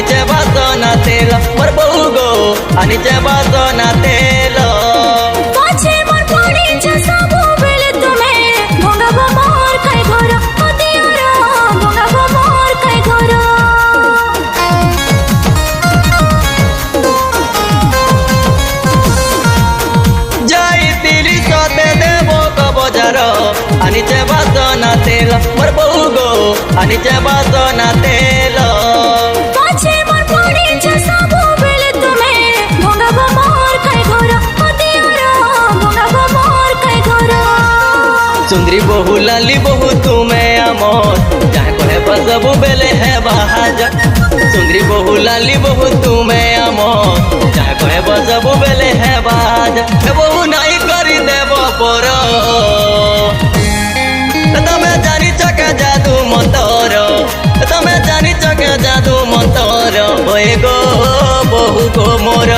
আনিছে বাসনা তেল মোর বউ গো আনিছে বাসনা তেল পাছে মোর পড়িছ ସବୁବେଳେ ତୁମେ ଭଙ୍ଗାବ ମୋର କାଇ ଘର ଦିଅର ଭଙ୍ଗାବ ମୋର କାଇ ଘର যাইতিলি সতে দেব বজার আনিছে বাসনা তেল মোর বউ গো আনিছে বাসনা তেল পাছে মোর পড়িছ ସବୁବେଳେ ତୁମେ ଭଙ୍ଗାବ ମୋର କାଇ ଘର ଦିଅର ଭଙ୍ଗାବ ମୋର କାଇ ଘର सुंदरी बहु लाली बहु तुम्हें आमोद जहाँ कहे बसबू बेले है बहाजत सुंदरी बहु लाली बहु तुम्हें आमोद जहाँ कहे बसबू बेले है बहाजत बहु नहीं करी देव पर तमें जानी चके जादू मंतर तमें जानी चके जादू मंतर होए गो बहु गो मोर